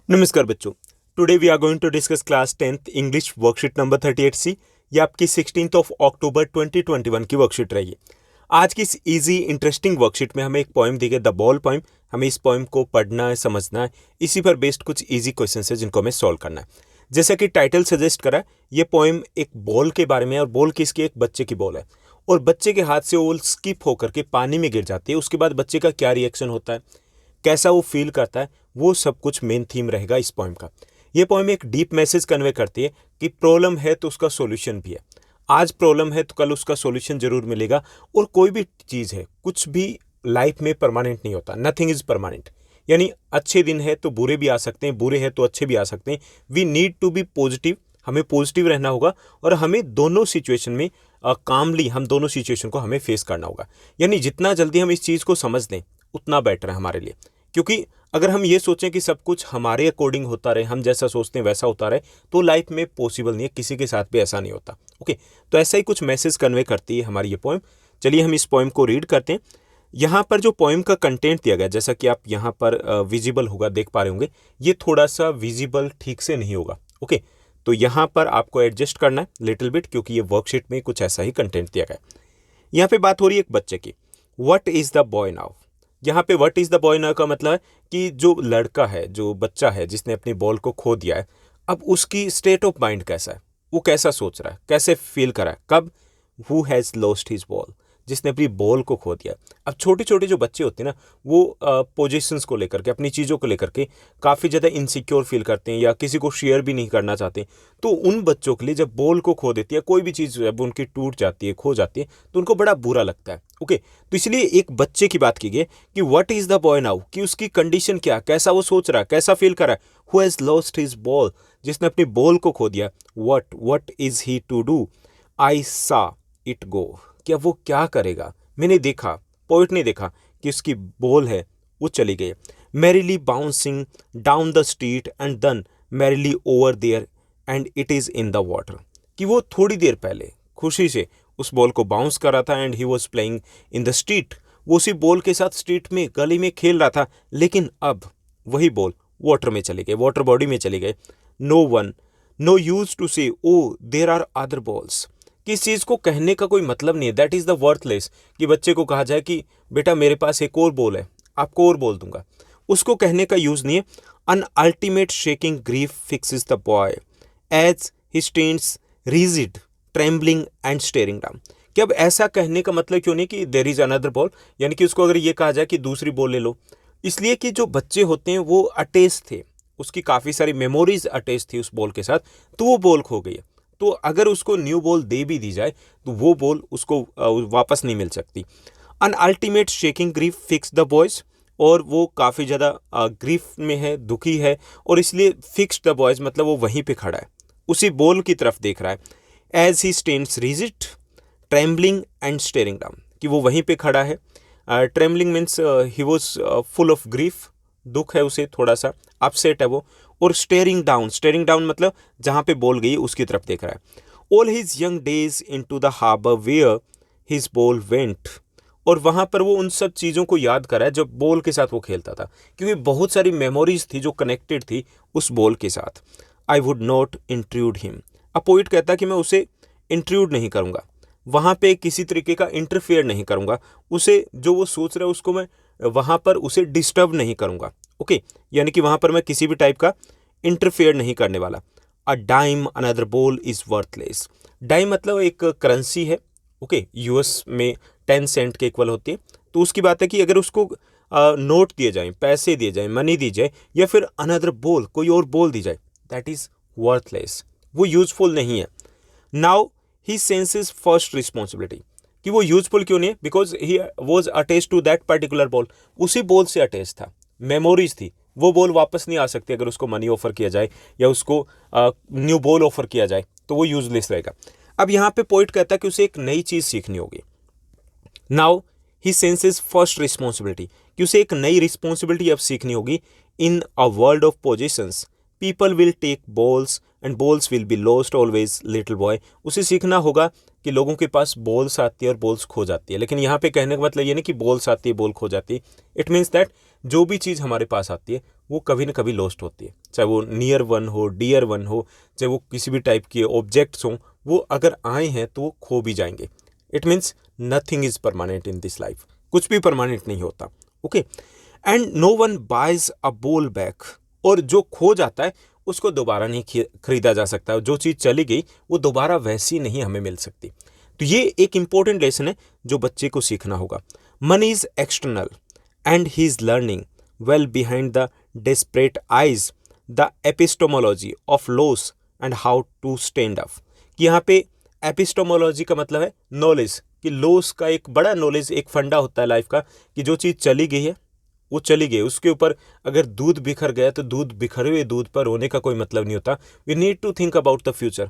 नमस्कार बच्चों। Today we are going to discuss class 10th English worksheet number 38C। ये आपकी 16th ऑफ अक्टूबर 2021 की वर्कशीट रहेगी। आज की इस इजी इंटरेस्टिंग वर्कशीट में हमें एक पोएम दी गई, द बॉल पोएम। हमें इस पोएम को पढ़ना है, समझना है, इसी पर बेस्ड कुछ इजी क्वेश्चन है जिनको हमें सॉल्व करना है। जैसा कि टाइटल सजेस्ट करा, ये पोएम एक बॉल के बारे में है और बॉल किसकी? एक बच्चे की बॉल है और बच्चे के हाथ से वो स्किप होकर के पानी में गिर जाती है। उसके बाद बच्चे का क्या रिएक्शन होता है, कैसा वो फील करता है, वो सब कुछ मेन थीम रहेगा इस पोएम का। ये पोएम एक डीप मैसेज कन्वे करती है कि प्रॉब्लम है तो उसका सॉल्यूशन भी है। आज प्रॉब्लम है तो कल उसका सॉल्यूशन जरूर मिलेगा। और कोई भी चीज़ है, कुछ भी लाइफ में परमानेंट नहीं होता, नथिंग इज परमानेंट। यानी अच्छे दिन है तो बुरे भी आ सकते हैं, बुरे हैं तो अच्छे भी आ सकते हैं। We need to be positive, हमें पॉजिटिव रहना होगा और हमें दोनों सिचुएशन में कामली हम दोनों सिचुएशन को हमें फेस करना होगा। यानी जितना जल्दी हम इस चीज़ को समझ लें उतना बेटर है हमारे लिए। क्योंकि अगर हम ये सोचें कि सब कुछ हमारे अकॉर्डिंग होता रहे, हम जैसा सोचते हैं वैसा होता रहे, तो लाइफ में पॉसिबल नहीं है, किसी के साथ भी ऐसा नहीं होता। ओके, तो ऐसा ही कुछ मैसेज कन्वे करती है हमारी ये पोएम। चलिए हम इस पोएम को रीड करते हैं। यहाँ पर जो पोएम का कंटेंट दिया गया, जैसा कि आप यहाँ पर विजिबल होगा, देख पा रहे होंगे, ये थोड़ा सा विजिबल ठीक से नहीं होगा। ओके, तो यहाँ पर आपको एडजस्ट करना है लिटिल बिट, क्योंकि ये वर्कशीट में कुछ ऐसा ही कंटेंट दिया गया है। यहाँ पे बात हो रही है एक बच्चे की। What is the boy now? यहाँ पे what is the boy now का मतलब है कि जो लड़का है, जो बच्चा है जिसने अपनी बॉल को खो दिया है, अब उसकी स्टेट ऑफ माइंड कैसा है, वो कैसा सोच रहा है, कैसे फील कर रहा है। कब? Who has lost his ball, जिसने अपनी बॉल को खो दिया। अब छोटे छोटे जो बच्चे होते हैं ना, वो पोजीशंस को लेकर के, अपनी चीज़ों को लेकर के काफ़ी ज़्यादा इनसिक्योर फील करते हैं या किसी को शेयर भी नहीं करना चाहते। तो उन बच्चों के लिए जब बॉल को खो देती है, कोई भी चीज़ जब उनकी टूट जाती है, खो जाती है, तो उनको बड़ा बुरा लगता है। ओके, तो इसलिए एक बच्चे की बात की गई कि what is the boy now, कि उसकी कंडीशन क्या, कैसा वो सोच रहा है, कैसा फील कर रहा है। Who has lost his ball, जिसने अपनी बॉल को खो दिया। What is he to do? I saw it गो, क्या वो क्या करेगा? मैंने देखा, पोइट ने देखा कि उसकी बॉल है वो चली गई। Merrily bouncing down the street and then merrily over there and it is in the water, कि वो थोड़ी देर पहले खुशी से उस बॉल को बाउंस कर रहा था and he was playing in the street, वो उसी बॉल के साथ स्ट्रीट में, गली में खेल रहा था। लेकिन अब वही बॉल वाटर में चली गई, वाटर बॉडी में चली गई। नो यूज टू से ओ देर आर अदर बॉल्स, किस चीज़ को कहने का कोई मतलब नहीं है। दैट इज़ द वर्थलेस, कि बच्चे को कहा जाए कि बेटा मेरे पास एक और बॉल है, आपको और बॉल दूंगा, उसको कहने का यूज़ नहीं है। An ultimate shaking grief fixes the boy as he stands rigid trembling and staring down, कि अब ऐसा कहने का मतलब क्यों नहीं कि देर इज़ अनदर बॉल, यानी कि उसको अगर ये कहा जाए कि दूसरी बॉल ले लो। इसलिए कि जो बच्चे होते हैं वो अटैच थे, उसकी काफ़ी सारी मेमोरीज अटैच थी उस बॉल के साथ, तो वो बॉल खो गई है। तो अगर उसको न्यू बॉल दे भी दी जाए तो वो बॉल उसको वापस नहीं मिल सकती। An ultimate shaking grief fix the boys, और वो काफ़ी ज़्यादा ग्रीफ में है, दुखी है, और इसलिए फिक्स द बॉयज़ मतलब वो वहीं पे खड़ा है, उसी बॉल की तरफ देख रहा है। As he stands rigid trembling and staring down, कि वो वहीं पे खड़ा है। Trembling means he was full of grief, दुख है उसे, थोड़ा सा अपसेट है वो। और स्टेरिंग डाउन मतलब जहाँ पे बॉल गई उसकी तरफ देख रहा है। All his young days into the harbour where his ball went, और वहाँ पर वो उन सब चीज़ों को याद कर रहा है जब बॉल के साथ वो खेलता था, क्योंकि बहुत सारी मेमोरीज थी जो कनेक्टेड थी उस बॉल के साथ। I would not intrude him, अब पोइट कहता कि मैं उसे इंट्रूड नहीं करूँगा, वहाँ पे किसी तरीके का इंटरफेयर नहीं करूँगा, उसे जो वो सोच रहा है उसको मैं वहाँ पर उसे डिस्टर्ब नहीं करूँगा। ओके, यानी कि वहाँ पर मैं किसी भी टाइप का इंटरफेयर नहीं करने वाला। A dime another ball is worthless, dime मतलब एक करेंसी है। ओके, यूएस में 10 सेंट के इक्वल होती है। तो उसकी बात है कि अगर उसको नोट दिए जाएं, पैसे दिए जाएं, मनी दी जाए, या फिर अनदर बॉल, कोई और बॉल दी जाए, दैट इज़ वर्थलेस, वो यूजफुल नहीं है। Now he senses first responsibility, कि वो यूजफुल क्यों नहीं है? Because he was attach to that particular ball, उसी बॉल से अटैच था, मेमोरीज थी। वो बॉल वापस नहीं आ सकती अगर उसको मनी ऑफर किया जाए या उसको न्यू बॉल ऑफर किया जाए, तो वो यूजलेस रहेगा। अब यहाँ पे पॉइंट कहता है कि उसे एक नई चीज़ सीखनी होगी। Now he senses first responsibility, कि उसे एक नई रिस्पॉन्सिबिलिटी अब सीखनी होगी। In a world of possessions people will take balls and balls will be lost always little boy, उसे सीखना होगा कि लोगों के पास बॉल्स आती है और बॉल्स खो जाती है। लेकिन यहाँ पे कहने का मतलब ये नहीं कि बॉल्स आती है बॉल खो जाती है। इट मीन्स दैट जो भी चीज़ हमारे पास आती है वो कभी ना कभी लॉस्ट होती है, चाहे वो नियर वन हो, डियर वन हो, चाहे वो किसी भी टाइप के ऑब्जेक्ट्स हों, वो अगर आए हैं तो वो खो भी जाएंगे। It means nothing is permanent in this life, कुछ भी परमानेंट नहीं होता। Okay, and no one buys a ball back, और जो खो जाता है उसको दोबारा नहीं खरीदा जा सकता, जो चीज़ चली गई वो दोबारा वैसी नहीं हमें मिल सकती। तो ये एक इंपॉर्टेंट लेसन है जो बच्चे को सीखना होगा। Money is external and he is learning well behind the desperate eyes the epistemology of loss and how to stand up. कि यहाँ पे एपिस्टोमोलॉजी का मतलब है नॉलेज, कि लॉस का एक बड़ा नॉलेज, एक फंडा होता है लाइफ का, कि जो चीज़ चली गई है वो चली गई, उसके ऊपर अगर दूध बिखर गया तो दूध बिखरे हुए दूध पर रोने का कोई मतलब नहीं होता। We need to think about the future.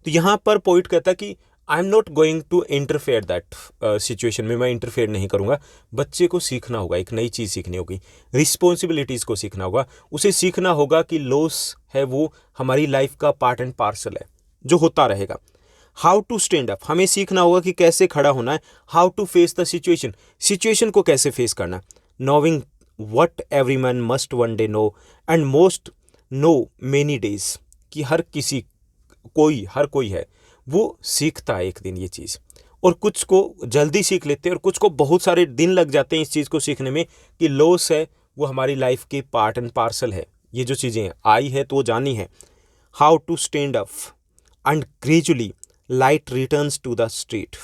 तो यहाँ पर पोइट कहता है कि I am not going to interfere that situation में, मैं इंटरफेयर नहीं करूँगा। बच्चे को सीखना होगा, एक नई चीज़ सीखनी होगी, रिस्पॉन्सिबिलिटीज़ को सीखना होगा, उसे सीखना होगा कि लॉस है वो हमारी लाइफ का पार्ट एंड पार्सल है जो होता रहेगा। हाउ टू स्टैंड अप, हमें सीखना होगा कि कैसे खड़ा होना है। How to face the situation, situation को कैसे फेस करना। Knowing what every man must one day know and most know many days, कि हर किसी हर कोई है वो सीखता है एक दिन ये चीज़, और कुछ को जल्दी सीख लेते हैं और कुछ को बहुत सारे दिन लग जाते हैं इस चीज़ को सीखने में कि लॉस है वो हमारी लाइफ के पार्ट एंड पार्सल है। ये जो चीज़ें आई है तो वो जानी है। How to stand up and gradually light returns to the street,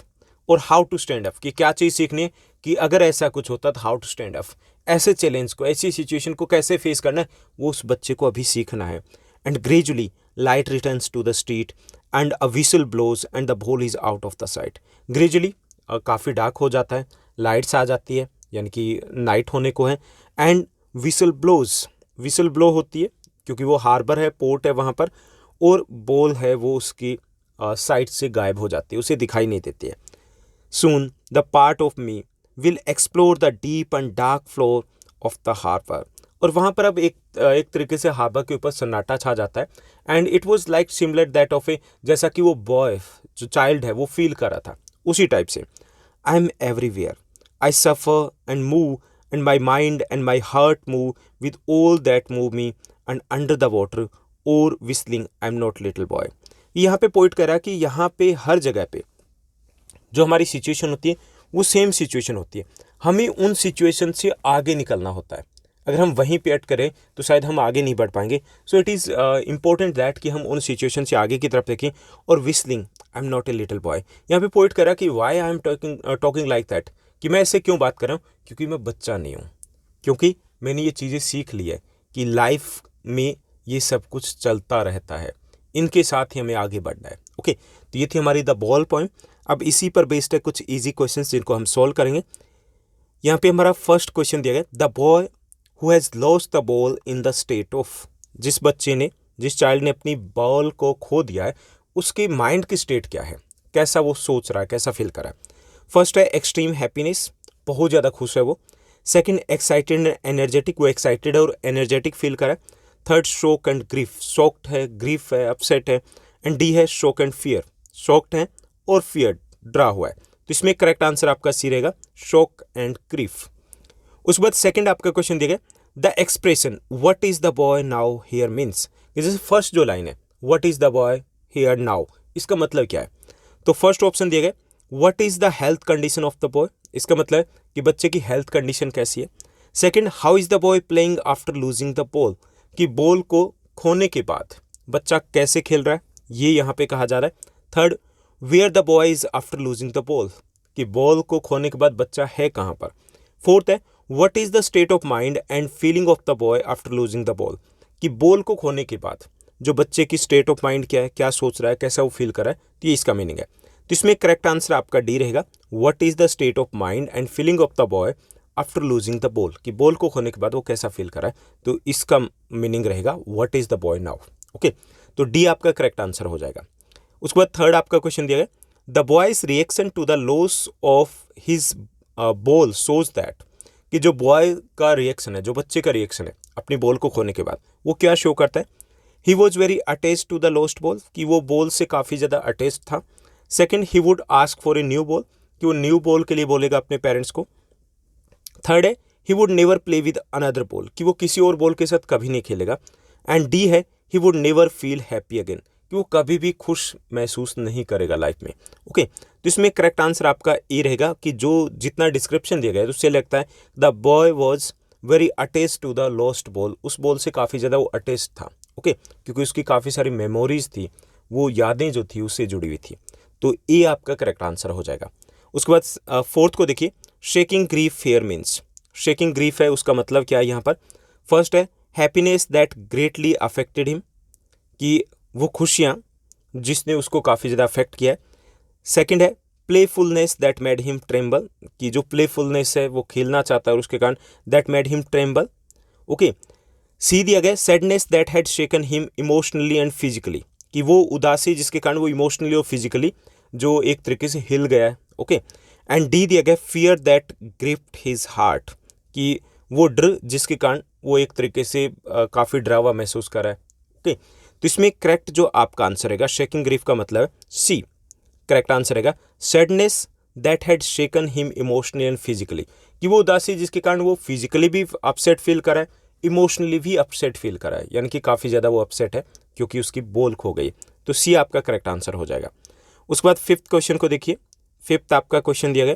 और हाउ टू स्टैंड अप, कि क्या चीज़ सीखनी है, कि अगर ऐसा कुछ होता तो हाउ टू स्टैंड अप, ऐसे चैलेंज को, ऐसी सिचुएशन को कैसे फेस करना है वो उस बच्चे को अभी सीखना है। And gradually light returns to the street and a whistle blows and the ball is out of the sight. Gradually काफ़ी डार्क हो जाता है, लाइट्स आ जाती है यानी कि नाइट होने को है, and whistle blows, whistle blow होती है क्योंकि वो हार्बर है, पोर्ट है वहाँ पर, और बॉल है वो उसकी साइड से गायब हो जाती है, उसे दिखाई नहीं देती है। Soon the part of me will explore the deep and dark floor of the harbor, और वहाँ पर अब एक तरीके से हार्बर के ऊपर सन्नाटा छा जाता है। And it was like similar that of a, जैसा कि वो बॉय जो चाइल्ड है वो फील कर रहा था उसी टाइप से। I am everywhere, I suffer and move and my mind and my heart move with all that move me and under the water or whistling I am not little boy. यहाँ पे point कर रहा है कि यहाँ पे हर जगह पे जो हमारी सिचुएशन होती है वो सेम सिचुएशन होती है, हमें उन सिचुएशन से आगे निकलना होता है। अगर हम वहीं पे अटक करें तो शायद हम आगे नहीं बढ़ पाएंगे। So it is important that कि हम उन सिचुएशन से आगे की तरफ देखें। और whistling I am not a little boy, यहाँ पे पॉइंट करा कि why I am talking like that, कि मैं ऐसे क्यों बात कर रहा हूँ, क्योंकि मैं बच्चा नहीं हूँ, क्योंकि मैंने ये चीज़ें सीख ली है कि लाइफ में ये सब कुछ चलता रहता है, इनके साथ ही हमें आगे बढ़ना है। ओके, तो ये थी हमारी द बॉल पॉइंट। अब इसी पर बेस्ड है कुछ इजी क्वेश्चंस जिनको हम सॉल्व करेंगे। यहाँ पे हमारा फर्स्ट क्वेश्चन दिया गया, the boy who has lost the ball in the state of, जिस बच्चे ने, जिस चाइल्ड ने अपनी बॉल को खो दिया है उसके माइंड की स्टेट क्या है, कैसा वो सोच रहा है, कैसा फील कर रहा है। फर्स्ट है एक्सट्रीम हैप्पीनेस, बहुत ज़्यादा खुश है वो। सेकंड एक्साइटेड एंड एनर्जेटिक, वो एक्साइटेड और एनर्जेटिक फील कर रहा है। Third shock and grief, shocked है, ग्रीफ है, अपसेट है। एंड डी है शॉक एंड फियर, शॉक्ड है और फियर, डरा हुआ है। तो इसमें करेक्ट आंसर आपका सी रहेगा, शॉक एंड ग्रीफ। उसके बाद सेकंड आपका क्वेश्चन दिया गया, the expression what is the boy now here means, जैसे फर्स्ट जो लाइन है what is the boy here now, इसका मतलब क्या है। तो फर्स्ट ऑप्शन दिया गया what is the health condition of the boy, इसका मतलब है कि बच्चे की हेल्थ कंडीशन कैसी है। Second, how is the boy playing after losing the ball, कि बॉल को खोने के बाद बच्चा कैसे खेल रहा है, ये यहाँ पे कहा जा रहा है। Third, where the boy is after losing the ball, कि बॉल को खोने के बाद बच्चा है कहाँ पर। फोर्थ है what is the state of mind and feeling of the boy after losing the ball, कि बॉल को खोने के बाद जो बच्चे की स्टेट ऑफ माइंड क्या है, क्या सोच रहा है, कैसा वो फील कर रहा है, तो ये इसका मीनिंग है। तो इसमें करेक्ट आंसर आपका डी रहेगा, what is the state of mind and feeling of the boy after losing the ball, कि बॉल को खोने के बाद वो कैसा फील कर रहा है, तो इसका मीनिंग रहेगा what is the boy now. Okay, तो डी आपका करेक्ट आंसर हो जाएगा। उसके बाद थर्ड आपका क्वेश्चन दिया गया, the boy's reaction to the loss of his ball shows that, कि जो बॉय का रिएक्शन है, जो बच्चे का रिएक्शन है अपनी बॉल को खोने के बाद, वो क्या शो करता है। He was very attached to the lost ball, कि वो बॉल से काफ़ी ज़्यादा अटैच्ड था। Second, he would ask for a new ball, कि वो न्यू बॉल के लिए बोलेगा अपने पेरेंट्स को। थर्ड है he would never play with another ball, कि वो किसी और बॉल के साथ कभी नहीं खेलेगा। एंड डी है he would never feel happy again, कि वो कभी भी खुश महसूस नहीं करेगा लाइफ में। ओके, तो इसमें करेक्ट आंसर आपका ए रहेगा कि जो जितना डिस्क्रिप्शन दिया गया है उससे लगता है the boy was very attached to the lost ball, उस बॉल से काफ़ी ज़्यादा वो अटैच था। ओके, क्योंकि उसकी काफ़ी सारी मेमोरीज थी, वो यादें जो थी उससे जुड़ी हुई थी। तो ए आपका करेक्ट आंसर हो जाएगा। उसके बाद फोर्थ को देखिए, shaking grief fair means, shaking grief है उसका मतलब क्या है यहाँ पर। फर्स्ट है happiness that greatly affected him, कि वो खुशियाँ जिसने उसको काफ़ी ज़्यादा अफेक्ट किया है। सेकंड है playfulness that made him tremble, कि जो प्लेफुलनेस है वो खेलना चाहता है और उसके कारण that made him tremble. Okay, see दिया गया sadness that had shaken him emotionally and physically, कि वो उदासी जिसके कारण वो इमोशनली और फिजिकली जो एक तरीके से हिल गया है। ओके, एंड डी दिया गया fear that gripped his heart, कि वो डर जिसके कारण वो एक तरीके से काफ़ी डरावा महसूस कर रहा है। ओके, तो इसमें करेक्ट जो आपका आंसर रहेगा शेकिंग ग्रीफ का मतलब सी करेक्ट आंसर रहेगा sadness that had shaken him emotionally and physically, कि वो उदासी जिसके कारण वो फिजिकली भी अपसेट फील कर रहा है, इमोशनली भी अपसेट फील कर रहा है, यानी कि काफ़ी ज़्यादा वो अपसेट है क्योंकि उसकी बॉल खो गई। तो सी आपका करेक्ट आंसर हो जाएगा। उसके बाद फिफ्थ क्वेश्चन को देखिए, फिफ्थ आपका क्वेश्चन दिया गया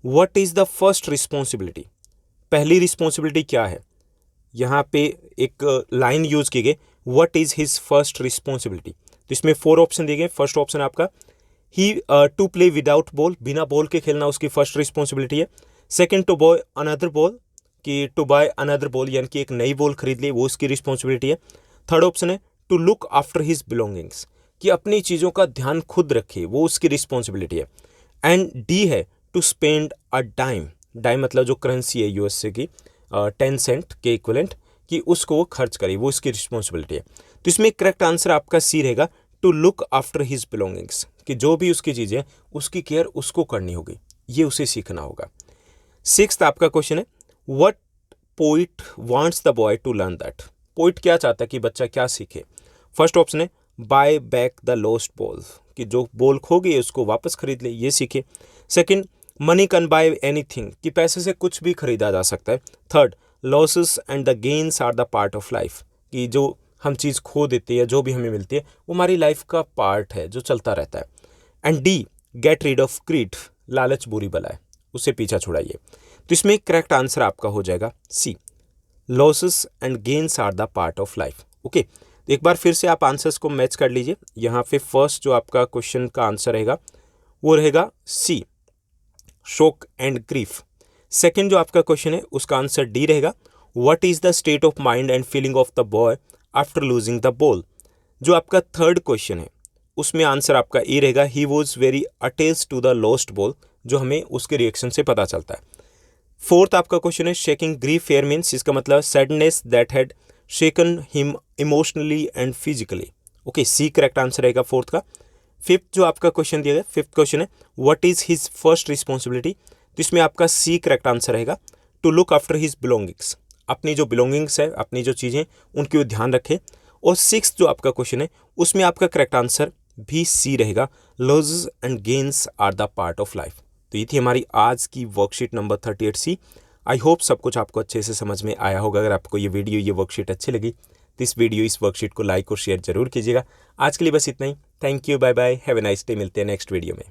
what is the first responsibility, पहली रिस्पॉन्सिबिलिटी क्या है। यहाँ पे एक लाइन यूज की गई what is his first responsibility. तो इसमें 4 ऑप्शन दिए गए। फर्स्ट ऑप्शन आपका he to play without ball, बिना बॉल के खेलना उसकी फर्स्ट रिस्पॉन्सिबिलिटी है। Second to buy another ball, कि टू बाय अनदर बॉल यानी कि एक नई बॉल खरीद ले, वो उसकी रिस्पॉन्सिबिलिटी है। थर्ड ऑप्शन है to look after his belongings, कि अपनी चीज़ों का ध्यान खुद रखे, वो उसकी रिस्पॉन्सिबिलिटी है। एंड डी है to spend a dime, dime मतलब जो करेंसी है यूएसए की 10 सेंट के इक्विवेलेंट, कि उसको वो खर्च करे, वो इसकी रिस्पॉन्सिबिलिटी है। तो इसमें करेक्ट आंसर आपका सी रहेगा to look after his belongings, कि जो भी उसकी चीज़ें उसकी केयर उसको करनी होगी, ये उसे सीखना होगा। सिक्स्थ आपका क्वेश्चन है what poet wants the boy to learn that, poet क्या चाहता है कि बच्चा क्या सीखे। फर्स्ट ऑप्शन है buy back the lost ball, कि जो बॉल खो गई है उसको वापस खरीद ले, ये सीखे। Second money can buy anything, कि पैसे से कुछ भी खरीदा जा सकता है। Third losses and the gains are the part of life, कि जो हम चीज़ खो देते हैं या जो भी हमें मिलती है वो हमारी लाइफ का पार्ट है जो चलता रहता है। And D get rid of greed, लालच बुरी बला है, उससे पीछा छुड़ाइए। तो इसमें करेक्ट आंसर आपका हो जाएगा see losses and gains are the part of life. Okay, तो एक बार फिर से आप आंसर्स को मैच कर लीजिए। यहाँ पे फर्स्ट जो आपका क्वेश्चन का आंसर रहेगा वो रहेगा सी शोक एंड ग्रीफ। सेकंड जो आपका क्वेश्चन है उसका आंसर डी रहेगा what is the state of mind and feeling of the boy after losing the ball. जो आपका थर्ड क्वेश्चन है उसमें आंसर आपका ए रहेगा he was very attached to the lost ball, जो हमें उसके रिएक्शन से पता चलता है। फोर्थ आपका क्वेश्चन है शेकिंग ग्रीफ फेयर मीन्स, इसका मतलब sadness that had shaken him emotionally and physically. Okay, C correct answer रहेगा फोर्थ का। फिफ्थ जो आपका क्वेश्चन दिया गया, फिफ्थ क्वेश्चन है what is his first responsibility, तो इसमें आपका सी करेक्ट आंसर रहेगा to look after his belongings, अपनी जो बिलोंगिंग्स है, अपनी जो चीज़ें उनकी वो ध्यान रखे। और सिक्स जो आपका क्वेश्चन है उसमें आपका करेक्ट आंसर भी सी रहेगा losses and gains are the part of life. तो ये थी हमारी आज की worksheet number 38C। I hope सब कुछ आपको अच्छे से समझ में आया होगा। अगर आपको ये वीडियो ये वर्कशीट अच्छी लगी तो इस वर्कशीट को लाइक और शेयर जरूर कीजिएगा। आज के लिए बस इतना ही। Thank you, bye bye, have a nice day. मिलते हैं नेक्स्ट वीडियो में।